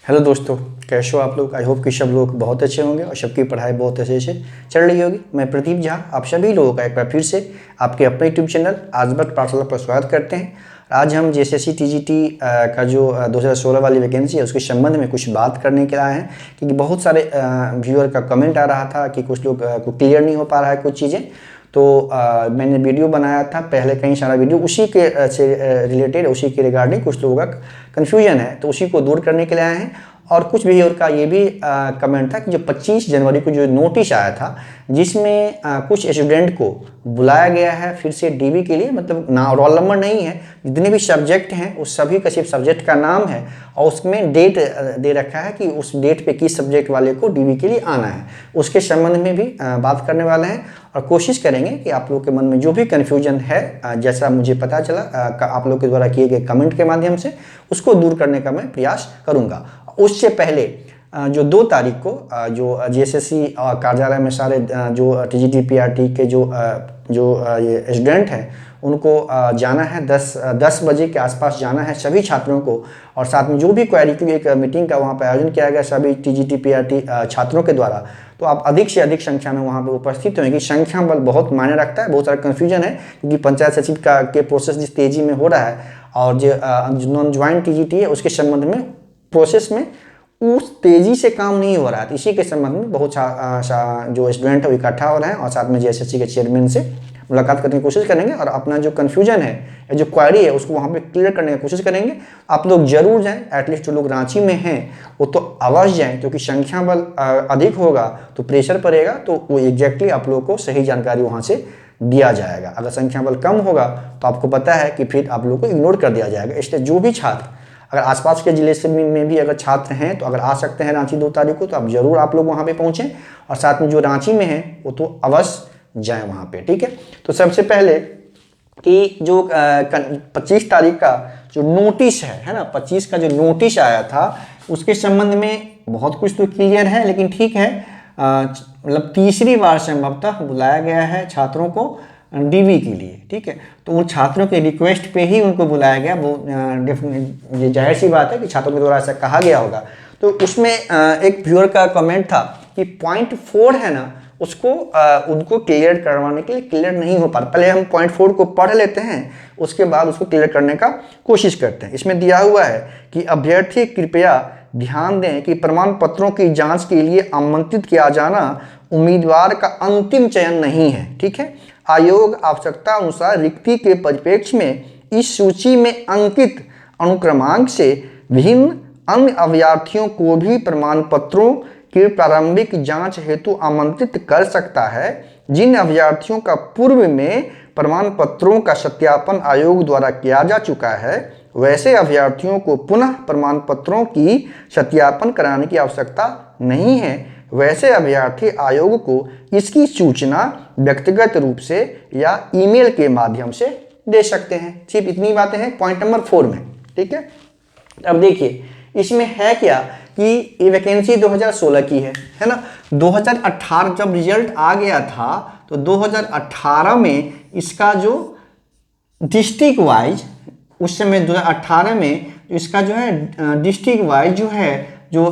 Hello दोस्तों, कैसे हो आप लोग। आई होप कि सब लोग बहुत अच्छे होंगे और सबकी पढ़ाई बहुत अच्छे से चल रही होगी। मैं प्रदीप झा आप सभी लोगों का एक बार फिर से आपके अपने यूट्यूब चैनल आजबक पाठशाला पर स्वागत करते हैं। आज हम जेएसएससी टीजीटी का जो 2016 वाली वैकेंसी है उसके संबंध में कुछ बात करने के लिए आए हैं, क्योंकि बहुत सारे व्यूअर का कमेंट आ रहा था कि कुछ लोग को क्लियर नहीं हो पा रहा है कुछ चीज़ें। तो मैंने वीडियो बनाया था पहले, कई सारा वीडियो उसी के से रिलेटेड, उसी के रिगार्डिंग कुछ लोगों का कन्फ्यूजन है, तो उसी को दूर करने के लिए आए हैं। और कुछ भी और का ये भी कमेंट था कि जो 25 जनवरी को जो नोटिस आया था जिसमें कुछ स्टूडेंट को बुलाया गया है फिर से डीबी के लिए, मतलब ना रोल नंबर नहीं है, जितने भी सब्जेक्ट हैं उस सभी का सिर्फ सब्जेक्ट का नाम है और उसमें डेट दे रखा है कि उस डेट पे किस सब्जेक्ट वाले को डीबी के लिए आना है। उसके संबंध में भी बात करने वाले हैं और कोशिश करेंगे कि आप लोग के मन में जो भी कन्फ्यूजन है, जैसा मुझे पता चला आप लोग के द्वारा किए गए कमेंट के माध्यम से, उसको दूर करने का मैं प्रयास करूँगा। उससे पहले जो 2 तारीख को जो जेएसएससी कार्यालय में सारे जो टीजीटी पीआरटी के जो ये स्टूडेंट हैं उनको जाना है 10 बजे के आसपास जाना है सभी छात्रों को। और साथ में जो भी क्वेरी की एक मीटिंग का वहाँ पर आयोजन किया गया सभी टीजीटी पीआरटी छात्रों के द्वारा, तो आप अधिक से अधिक संख्या में वहाँ पर उपस्थित होंगे। संख्या बल बहुत मायने रखता है, बहुत सारा कन्फ्यूजन है क्योंकि पंचायत सचिव के प्रोसेस जिस तेज़ी में हो रहा है और जो नॉन ज्वाइंट टीजीटी है उसके संबंध में प्रोसेस में उस तेजी से काम नहीं हो रहा है। तो इसी के संबंध में बहुत जो स्टूडेंट है वो इकट्ठा हो रहे हैं और साथ में जेएसएससी के चेयरमैन से मुलाकात करने की कोशिश करेंगे और अपना जो कन्फ्यूजन है या जो क्वेरी है उसको वहाँ पे क्लियर करने की कोशिश करेंगे। आप लोग जरूर जाएं, एटलीस्ट जो लोग रांची में हैं वो तो अवश्य जाएं, क्योंकि संख्या बल अधिक होगा तो प्रेशर पड़ेगा, तो वो एग्जैक्टली आप लोगों को सही जानकारी वहाँ से दिया जाएगा। अगर संख्या बल कम होगा तो आपको पता है कि फिर आप लोग को इग्नोर कर दिया जाएगा। इसलिए जो भी छात्र अगर आसपास के जिले से में भी अगर छात्र हैं तो अगर आ सकते हैं रांची 2 तारीख को, तो आप जरूर आप लोग वहाँ पे पहुँचें और साथ में जो रांची में हैं वो तो अवश्य जाएं वहाँ पे, ठीक है। तो सबसे पहले कि जो 25 तारीख का जो नोटिस है ना, 25 का जो नोटिस आया था उसके संबंध में बहुत कुछ तो क्लियर है, लेकिन ठीक है, मतलब तीसरी बार संभवतः बुलाया गया है छात्रों को डीबी के लिए, ठीक है। तो उन छात्रों के रिक्वेस्ट पे ही उनको बुलाया गया। वो ये जाहिर सी बात है कि छात्रों के द्वारा ऐसा कहा गया होगा। तो उसमें एक व्यूअर का कमेंट था कि पॉइंट 4 है ना, उसको उनको क्लियर करवाने के लिए क्लियर नहीं हो पा रहा। पहले हम पॉइंट 4 को पढ़ लेते हैं, उसके बाद उसको क्लियर करने का कोशिश करते हैं। इसमें दिया हुआ है कि अभ्यर्थी कृपया ध्यान दें कि प्रमाण पत्रों की जाँच के लिए आमंत्रित किया जाना उम्मीदवार का अंतिम चयन नहीं है, ठीक है। आयोग आवश्यकता अनुसार रिक्ति के परिप्रेक्ष्य में इस सूची में अंकित अनुक्रमांक से विभिन्न अन्य अभ्यर्थियों को भी प्रमाण पत्रों की प्रारंभिक जांच हेतु आमंत्रित कर सकता है। जिन अभ्यर्थियों का पूर्व में प्रमाण पत्रों का सत्यापन आयोग द्वारा किया जा चुका है, वैसे अभ्यर्थियों को पुनः प्रमाण पत्रों की सत्यापन कराने की आवश्यकता नहीं है। वैसे अभ्यर्थी आयोग को इसकी सूचना व्यक्तिगत रूप से या ईमेल के माध्यम से दे सकते हैं। सिर्फ इतनी बातें हैं पॉइंट नंबर 4 में, ठीक है। अब देखिए इसमें है क्या कि ये वैकेंसी 2016 की है ना। 2018 जब रिजल्ट आ गया था तो 2018 में इसका जो डिस्ट्रिक्ट वाइज, उस समय 2018 में इसका जो है डिस्ट्रिक्ट वाइज जो है जो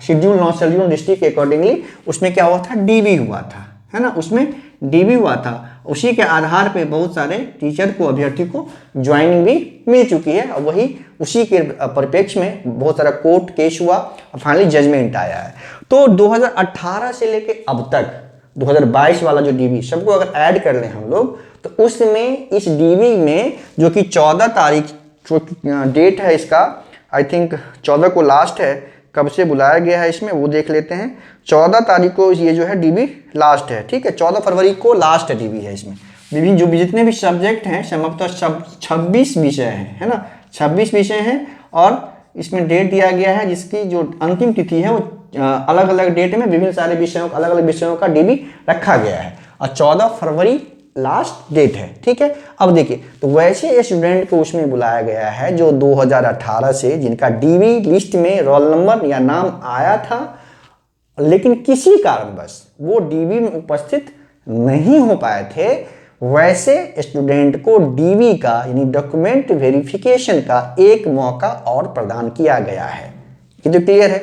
शेड्यूल नॉन शेड्यूल डिस्ट्रिक्ट के अकॉर्डिंगली उसमें क्या हुआ था, डीबी हुआ था, है ना। उसमें डीबी हुआ था, उसी के आधार पे बहुत सारे टीचर को, अभ्यर्थी को ज्वाइनिंग भी मिल चुकी है और वही उसी के परिप्रेक्ष्य में बहुत सारा कोर्ट केस हुआ और फाइनली जजमेंट आया है। तो 2018 से लेके अब तक 2022 वाला जो डीबी सबको अगर ऐड कर लें हम लोग, तो उसमें इस डीबी में जो कि 14 तारीख जो डेट है इसका, आई थिंक 14 को लास्ट है, कब से बुलाया गया है इसमें वो देख लेते हैं। 14 तारीख को ये जो है डीबी लास्ट है, ठीक है। 14 फरवरी को लास्ट डीबी है। इसमें विभिन्न जो जितने भी सब्जेक्ट हैं संभवतः 26 विषय हैं, है ना, 26 विषय हैं और इसमें डेट दिया गया है जिसकी जो अंतिम तिथि है वो अलग अलग डेट में विभिन्न सारे विषयों, अलग अलग विषयों का डीबी रखा गया है और 14 फरवरी लास्ट डेट है, ठीक है। अब देखिए तो वैसे स्टूडेंट को उसमें बुलाया गया है जो 2018 से जिनका डीबी लिस्ट में रोल नंबर या नाम आया था, लेकिन किसी कारणवश वो डीबी में उपस्थित नहीं हो पाए थे, वैसे स्टूडेंट को डीवी का यानी डॉक्यूमेंट वेरिफिकेशन का एक मौका और प्रदान किया गया है। ये तो क्लियर है।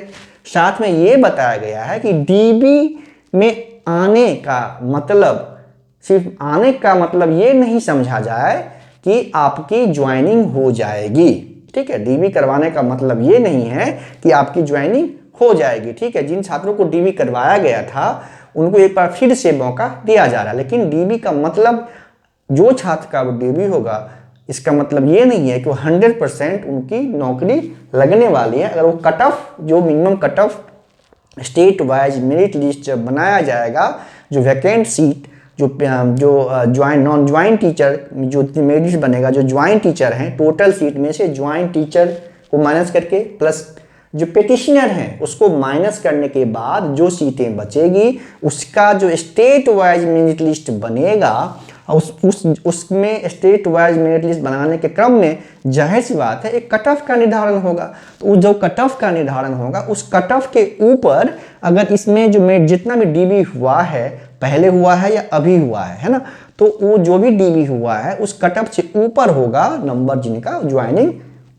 साथ में ये बताया गया है कि डीबी में आने का मतलब, सिर्फ आने का मतलब ये नहीं समझा जाए कि आपकी ज्वाइनिंग हो जाएगी, ठीक है। डीबी करवाने का मतलब ये नहीं है कि आपकी ज्वाइनिंग हो जाएगी, ठीक है। जिन छात्रों को डीबी करवाया गया था उनको एक बार फिर से मौका दिया जा रहा है, लेकिन डीबी का मतलब जो छात्र का वो डीबी होगा इसका मतलब ये नहीं है कि वो 100% उनकी नौकरी लगने वाली है। अगर वो कट ऑफ, जो minimum cut off state wise merit list जब बनाया जाएगा, जो वैकेंट सीट, जो ज्वाइंट नॉन ज्वाइंट टीचर, जो मेरिट लिस्ट बनेगा, जो ज्वाइंट टीचर हैं टोटल सीट में से ज्वाइंट टीचर को माइनस करके प्लस जो पेटिशनर हैं उसको माइनस करने के बाद जो सीटें बचेगी उसका जो स्टेट वाइज मेरिट लिस्ट बनेगा, उसमें स्टेट वाइज मेरिट लिस्ट बनाने के क्रम में जाहिर सी बात है एक कट ऑफ का निर्धारण होगा। तो जो कट ऑफ का निर्धारण होगा उस कट ऑफ के ऊपर अगर इसमें जो जितना भी डीबी हुआ है, पहले हुआ है या अभी हुआ है ना, तो वो जो भी डीबी हुआ है उस कट ऑफ से ऊपर होगा नंबर जिनका ज्वाइनिंग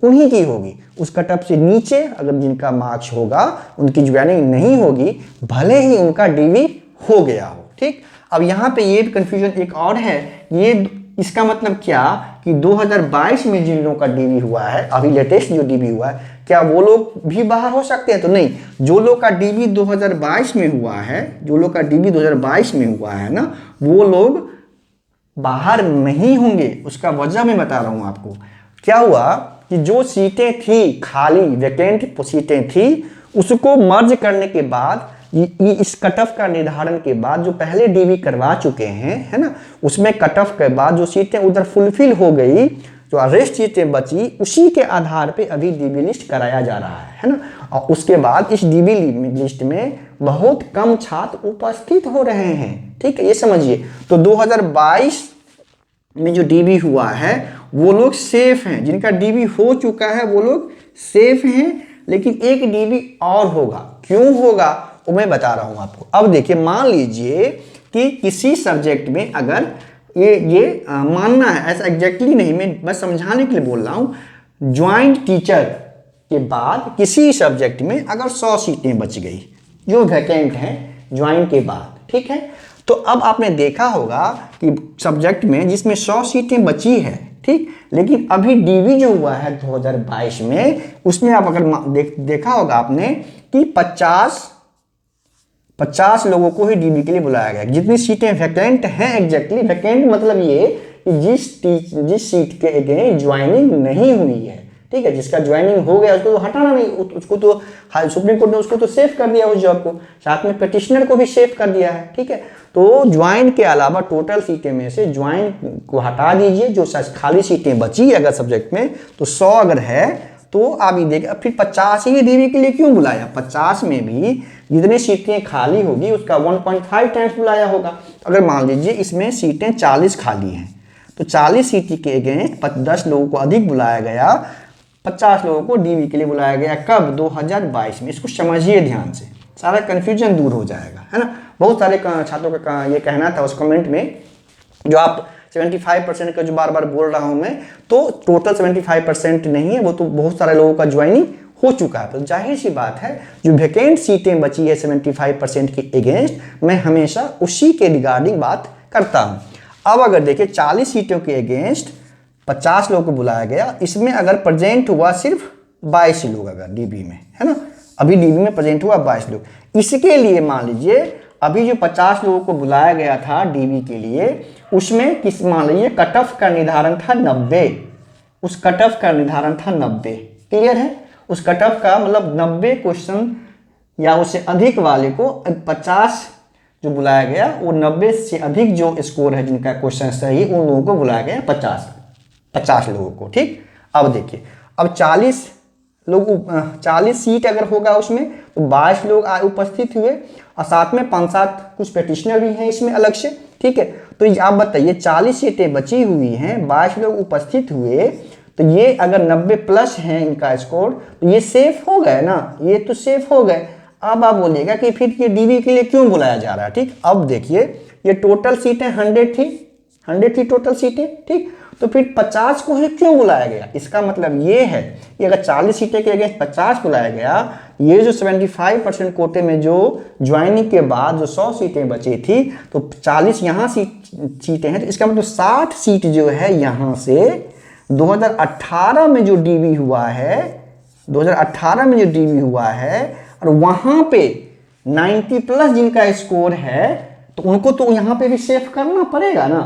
उन्हीं की होगी। उस कट ऑफ से नीचे अगर जिनका मार्क्स होगा उनकी ज्वाइनिंग नहीं होगी, भले ही उनका डीबी हो गया हो, ठीक। अब यहाँ पे ये कंफ्यूजन एक और है, ये इसका मतलब क्या कि 2022 में जिन लोगों का डीबी हुआ है, अभी लेटेस्ट जो डीबी हुआ है, क्या वो लोग भी बाहर हो सकते हैं? तो नहीं, जो लोग का डीबी 2022 में हुआ है, जो लोग का डीबी 2022 में हुआ है ना, वो लोग बाहर नहीं होंगे। उसका वजह मैं बता रहा हूँ आपको। क्या हुआ कि जो सीटें थी खाली, वैकेंट सीटें थी, उसको मर्ज करने के बाद इस कट ऑफ का निर्धारण के बाद जो पहले डीबी करवा चुके हैं, है ना, उसमें कट ऑफ के बाद जो सीटें उधर फुलफिल हो गई, जो अरेस्ट सीटें बची, उसी के आधार पे अभी डीबी लिस्ट कराया जा रहा है ना। और उसके बाद इस डीबी लिस्ट में बहुत कम छात्र उपस्थित हो रहे हैं, ठीक है, ये समझिए। तो 2022 में जो डीबी हुआ है वो लोग सेफ हैं, जिनका डीबी हो चुका है वो लोग सेफ हैं, लेकिन एक डीबी और होगा। क्यों होगा वो मैं बता रहा हूं आपको। अब देखिए, मान लीजिए कि किसी सब्जेक्ट में अगर ये मानना है, ऐसा एग्जैक्टली नहीं, मैं बस समझाने के लिए बोल रहा हूं, ज्वाइंट टीचर के बाद किसी सब्जेक्ट में अगर 100 सीटें बच गई जो वैकेंट हैं ज्वाइंट के बाद, ठीक है, तो अब आपने देखा होगा कि सब्जेक्ट में जिसमें 100 सीटें बची है, ठीक, लेकिन अभी डीबी जो हुआ है 2022 में, उसमें आप अगर देखा होगा आपने कि 50 लोगों को ही डीबी के लिए बुलाया गया। जितनी सीटें वैकेंट हैं, एग्जैक्टली वैकेंट मतलब ये कि जिस सीट के अगेंस्ट ज्वाइनिंग नहीं हुई है, ठीक है, जिसका ज्वाइनिंग हो गया उसको तो हटाना नहीं, उसको तो सुप्रीम कोर्ट ने उसको तो सेव कर दिया उस जॉब को, साथ में पिटिशनर को भी सेव कर दिया है, ठीक है। तो ज्वाइन के अलावा टोटल सीटें में से ज्वाइन को हटा दीजिए, जो खाली सीटें बची अगर सब्जेक्ट में, तो 100 अगर है तो आप ये देखिए, फिर 50 ही डीबी के लिए क्यों बुलाया? 50 में भी जितनी सीटें खाली होगी उसका 1.5 टाइम्स बुलाया होगा। अगर मान लीजिए इसमें सीटें 40 खाली हैं, तो 40 सीटें के अगेंस्ट 10 लोगों को अधिक बुलाया गया, 50 लोगों को डीबी के लिए बुलाया गया। कब? 2022 में। इसको समझिए ध्यान से, सारा कन्फ्यूजन दूर हो जाएगा, है ना। बहुत सारे छात्रों का ये कहना था उस कमेंट में, जो आप 75% का जो बार बार बोल रहा हूं मैं, तो टोटल 75% नहीं है, वो तो बहुत सारे लोगों का ज्वाइनिंग हो चुका है। तो जाहिर सी बात है जो वैकेंट सीटें बची है 75% के अगेंस्ट, मैं हमेशा उसी के रिगार्डिंग बात करता हूं। अब अगर देखिए 40 सीटों के अगेंस्ट 50 लोगों को बुलाया गया, इसमें अगर प्रेजेंट हुआ सिर्फ 22 लोग अगर डीबी में, है ना, अभी डीबी में प्रेजेंट हुआ 22 लोग, इसके लिए मान लीजिए अभी जो 50 लोगों को बुलाया गया था डीबी के लिए, उसमें किस मान लीजिए कट ऑफ का निर्धारण था 90, उस कट ऑफ का निर्धारण था 90, क्लियर है। उस कट ऑफ का मतलब 90 क्वेश्चन या उससे अधिक वाले को 50 जो बुलाया गया, वो 90 से अधिक जो स्कोर है जिनका क्वेश्चन सही, उन लोगों को बुलाया गया 50 लोगों को, ठीक। अब देखिए, अब 40 सीट अगर होगा उसमें, तो 22 लोग उपस्थित हुए और साथ में 5-7 कुछ पेटिशनर भी हैं इसमें अलग से, ठीक है। तो आप बताइए 40 सीटें बची हुई हैं, 22 लोग उपस्थित हुए, तो ये अगर 90 प्लस है इनका स्कोर, तो ये सेफ हो गए ना, ये तो सेफ हो गए। अब आप बोलिएगा कि फिर ये डीबी के लिए क्यों बुलाया जा रहा है, ठीक। अब देखिए, ये टोटल सीटें 100 थी टोटल सीटें, ठीक। तो फिर 50 को ही क्यों बुलाया गया? इसका मतलब ये है कि अगर 40 सीटें के अगेंस्ट 50 बुलाया गया, ये जो 75% कोटे में जो ज्वाइनिंग के बाद जो 100 सीटें बची थी, तो 40 यहाँ सीटें हैं, तो इसका मतलब 60 सीट जो है यहाँ से 2018 में जो डीबी हुआ है, 2018 में जो डीबी हुआ है, और वहां पे 90 प्लस जिनका स्कोर है, तो उनको तो यहाँ पे भी सेव करना पड़ेगा ना,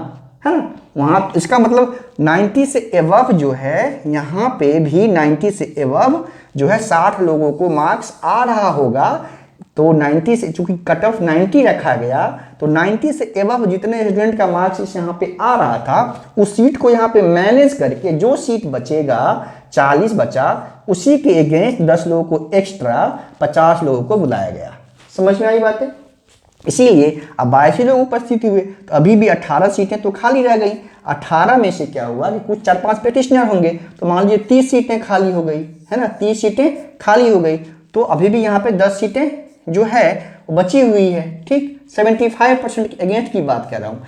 है ना। वहां इसका मतलब 90 से एबव जो है, यहाँ पे भी 90 से एबव जो है 60 लोगों को मार्क्स आ रहा होगा। तो 90 से, चूंकि कट ऑफ 90 रखा गया, तो 90 से एबव जितने स्टूडेंट का मार्क्स इस यहाँ पे आ रहा था, उस सीट को यहाँ पे मैनेज करके जो सीट बचेगा, 40 बचा, उसी के अगेंस्ट 10 लोगों को एक्स्ट्रा 50 लोगों को बुलाया गया। समझ में आई बातें? इसीलिए अब 22 लोग उपस्थित हुए, तो अभी भी 18 सीटें तो खाली रह गई। 18 में से क्या हुआ कि कुछ 4-5 पेटिशनर होंगे, तो मान लीजिए 30 सीटें खाली हो गई, है ना, 30 सीटें खाली हो गई, तो अभी भी यहाँ पे 10 सीटें जो है वो बची हुई है। ठीक, 75% के अगेंस्ट की बात कर रहा हूँ।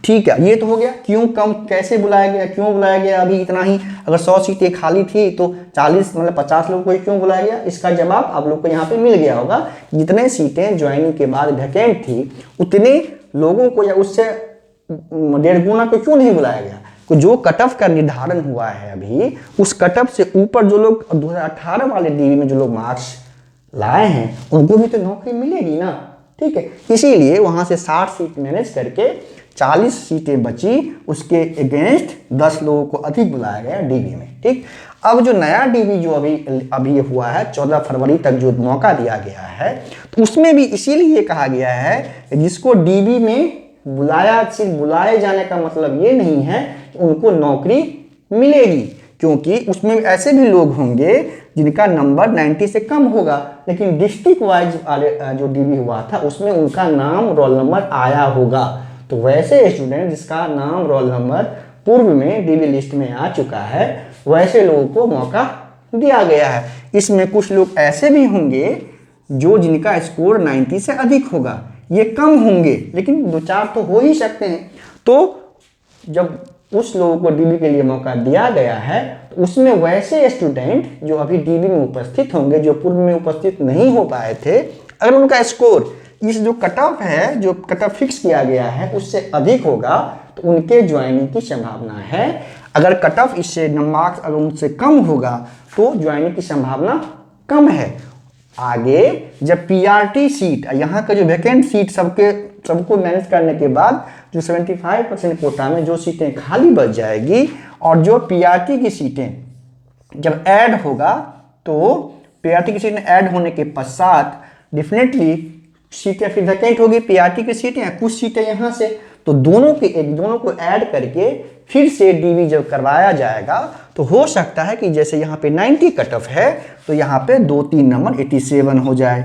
ठीक है, ये तो हो गया क्यों कम, कैसे बुलाया गया, क्यों बुलाया गया अभी इतना ही। अगर 100 सीटें खाली थी तो 40 मतलब 50 लोगों को क्यों बुलाया गया, इसका जवाब आप लोग को यहाँ पे मिल गया होगा। जितने सीटें ज्वाइनिंग के बाद वैकेंट थी, उतने लोगों को या उससे 1.5 गुना को क्यों नहीं बुलाया गया। तो जो कट ऑफ का निर्धारण हुआ है अभी, उस कट ऑफ से ऊपर जो लोग 2018 वाले डीबी में जो लोग मार्क्स लाए हैं, उनको भी तो नौकरी मिलेगी ना। ठीक है, इसीलिए वहां से 60 सीट मैनेज करके 40 सीटें बची, उसके अगेंस्ट 10 लोगों को अधिक बुलाया गया डीबी में। ठीक, अब जो नया डीबी जो अभी हुआ है, 14 फरवरी तक जो मौका दिया गया है, तो उसमें भी इसीलिए कहा गया है कि जिसको डीबी में बुलाया, सिर्फ बुलाए जाने का मतलब ये नहीं है कि उनको नौकरी मिलेगी, क्योंकि उसमें ऐसे भी लोग होंगे जिनका नंबर 90 से कम होगा, लेकिन डिस्ट्रिक्ट वाइज जो डीबी हुआ था उसमें उनका नाम रोल नंबर आया होगा। तो वैसे स्टूडेंट जिसका नाम रोल नंबर पूर्व में डीबी लिस्ट में आ चुका है, वैसे लोगों को मौका दिया गया है। इसमें कुछ लोग ऐसे भी होंगे जो जिनका स्कोर 90 से अधिक होगा, ये कम होंगे, लेकिन 2-4 तो हो ही सकते हैं। तो जब उस लोगों को डीबी के लिए मौका दिया गया है, तो उसमें वैसे स्टूडेंट जो अभी डीबी में उपस्थित होंगे, जो पूर्व में उपस्थित नहीं हो पाए थे, अगर उनका स्कोर इस जो कट ऑफ है, जो कट ऑफ फिक्स किया गया है, उससे अधिक होगा, तो उनके ज्वाइनिंग की संभावना है। अगर कट ऑफ इससे मार्क्स अगर उनसे कम होगा, तो ज्वाइनिंग की संभावना कम है। आगे जब पीआरटी सीट, यहाँ का जो वैकेंट सीट सबको मैनेज करने के बाद जो 75% कोटा में जो सीटें खाली बच जाएगी, और जो पीआरटी की सीटें जब ऐड होगा, तो पीआरटी की सीटें ऐड होने के पश्चात डेफिनेटली सीटें फिर वैकेंट होगी, पीआरटी की सीटें, कुछ सीटें यहाँ से, तो दोनों को ऐड करके फिर से डीबी जब करवाया जाएगा, तो हो सकता है कि जैसे यहाँ पे 90 कट ऑफ है, तो यहाँ पे 2-3 नंबर 87 हो जाए,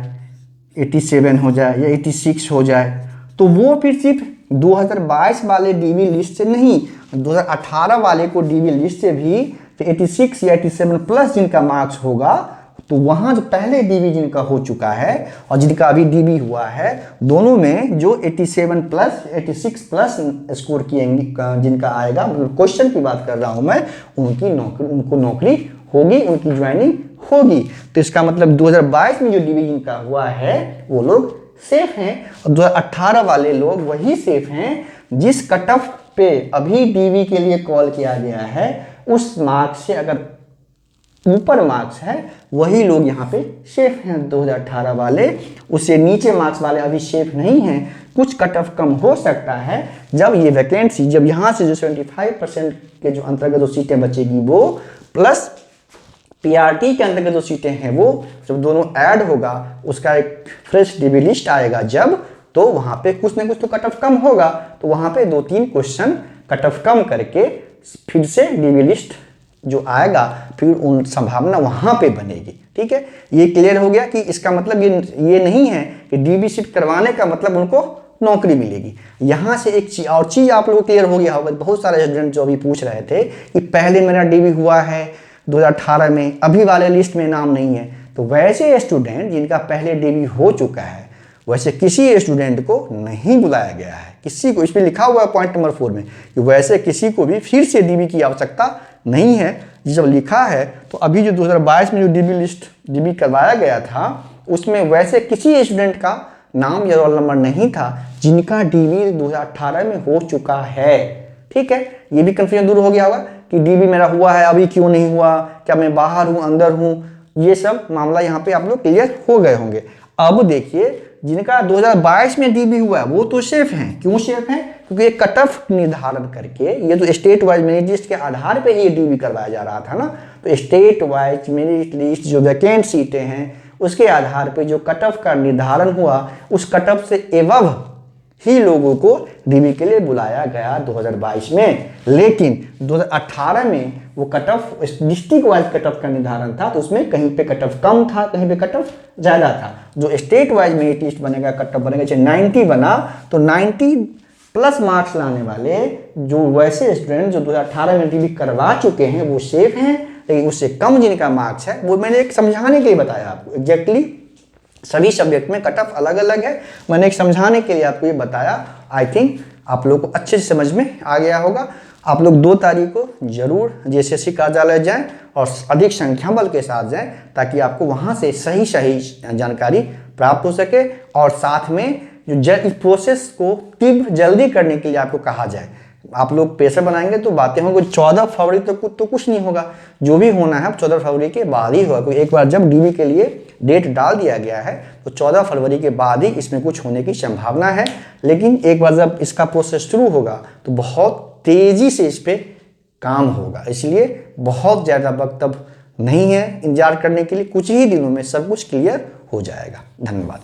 87 हो जाए या 86 हो जाए। तो वो फिर सिर्फ 2022 वाले डीबी लिस्ट से नहीं, 2018 वाले को डीबी लिस्ट से भी 86 या 87 प्लस जिनका मार्क्स होगा, तो वहाँ जो पहले डीबी जिनका हो चुका है और जिनका अभी डीबी हुआ है, दोनों में जो 87 प्लस 86 प्लस स्कोर किएंगे जिनका आएगा, मतलब क्वेश्चन की बात कर रहा हूँ मैं, उनको नौकरी होगी, उनकी ज्वाइनिंग होगी। तो इसका मतलब 2022 में जो डीबी जिनका हुआ है वो लोग सेफ हैं, और 2018 वाले लोग वही सेफ हैं जिस कट ऑफ पे अभी डीबी के लिए कॉल किया गया है, उस मार्क्स से अगर ऊपर मार्क्स है, वही लोग यहाँ पे सेफ हैं 2018 वाले। उससे नीचे मार्क्स वाले अभी सेफ नहीं हैं। कुछ कट ऑफ कम हो सकता है जब ये वैकेंसी, जब यहाँ से जो 75% के जो अंतर्गत जो सीटें बचेगी वो, प्लस पीआरटी के अंतर्गत जो सीटें हैं वो, जब दोनों ऐड होगा, उसका एक फ्रेश डीबी लिस्ट आएगा जब, तो वहाँ पे कुछ ना कुछ तो कट ऑफ कम होगा, तो वहाँ पे 2-3 क्वेश्चन कट ऑफ कम करके फिर से डीबी लिस्ट जो आएगा, फिर उन संभावना वहां पे बनेगी। ठीक है, ये क्लियर हो गया कि इसका मतलब ये नहीं है कि डीबी शिफ्ट करवाने का मतलब उनको नौकरी मिलेगी। यहां से एक चीज आप लोगों को क्लियर हो गया होगा। बहुत सारे स्टूडेंट जो अभी पूछ रहे थे कि पहले मेरा डीबी हुआ है 2018 में, अभी वाले लिस्ट में नाम नहीं है, तो वैसे स्टूडेंट जिनका पहले डीबी हो चुका है वैसे किसी स्टूडेंट को नहीं बुलाया गया है, किसी को। इस पर लिखा हुआ है पॉइंट नंबर 4 में कि वैसे किसी को भी फिर से डीबी की आवश्यकता नहीं है। जब लिखा है तो अभी जो 2022 में जो डीबी करवाया गया था उसमें वैसे किसी स्टूडेंट का नाम या रोल नंबर नहीं था जिनका डीबी 2018 में हो चुका है। ठीक है, ये भी कंफ्यूजन दूर हो गया होगा कि डीबी मेरा हुआ है, अभी क्यों नहीं हुआ, क्या मैं बाहर हूं अंदर हूं, ये सब मामला यहाँ पे आप लोग क्लियर हो गए होंगे। अब देखिए जिनका 2022 में डीबी हुआ है वो तो सेफ हैं। क्यों सेफ हैं? क्योंकि ये कट ऑफ निर्धारण करके, ये तो स्टेट वाइज मेरिट लिस्ट के आधार पे ये डीबी करवाया जा रहा था ना, तो स्टेट वाइज मेरिट लिस्ट जो वैकेंट सीटें हैं उसके आधार पे जो कट ऑफ का निर्धारण हुआ उस कट ऑफ से एवव ही लोगों को डीबी के लिए बुलाया गया 2022 में। लेकिन 2018 में वो cut off district wise cut off का निर्धारण था, तो उसमें कहीं पे कट ऑफ कम था, कहीं पे कट ऑफ ज़्यादा था। जो स्टेट वाइज मेरिट लिस्ट बनेगा, कट ऑफ बनेगा, चाहे 90 बना तो 90 प्लस मार्क्स लाने वाले जो वैसे स्टूडेंट जो 2018 में डीबी करवा चुके हैं वो सेफ हैं। लेकिन उससे कम जिनका मार्क्स है, वो मैंने एक समझाने के लिए बताया आपको, एग्जैक्टली सभी सब्जेक्ट में कट ऑफ अलग अलग है, मैंने एक समझाने के लिए आपको ये बताया। आई थिंक आप लोग को अच्छे से समझ में आ गया होगा। आप लोग 2 तारीख को जरूर JSSC कार्यालय जाएं और अधिक संख्या बल के साथ जाएं ताकि आपको वहां से सही जानकारी प्राप्त हो सके, और साथ में जो इस प्रोसेस को तीव्र जल्दी करने के लिए आपको कहा जाए। आप लोग पैसे बनाएंगे तो बातें होंगी, 14 फरवरी तक तो कुछ नहीं होगा, जो भी होना है 14 फरवरी के बाद ही होगा। एक बार जब डीबी के लिए डेट डाल दिया गया है तो 14 फरवरी के बाद ही इसमें कुछ होने की संभावना है। लेकिन एक बार जब इसका प्रोसेस शुरू होगा तो बहुत तेजी से इस पर काम होगा, इसलिए बहुत ज़्यादा वक्त अब नहीं है इंतजार करने के लिए, कुछ ही दिनों में सब कुछ क्लियर हो जाएगा। धन्यवाद।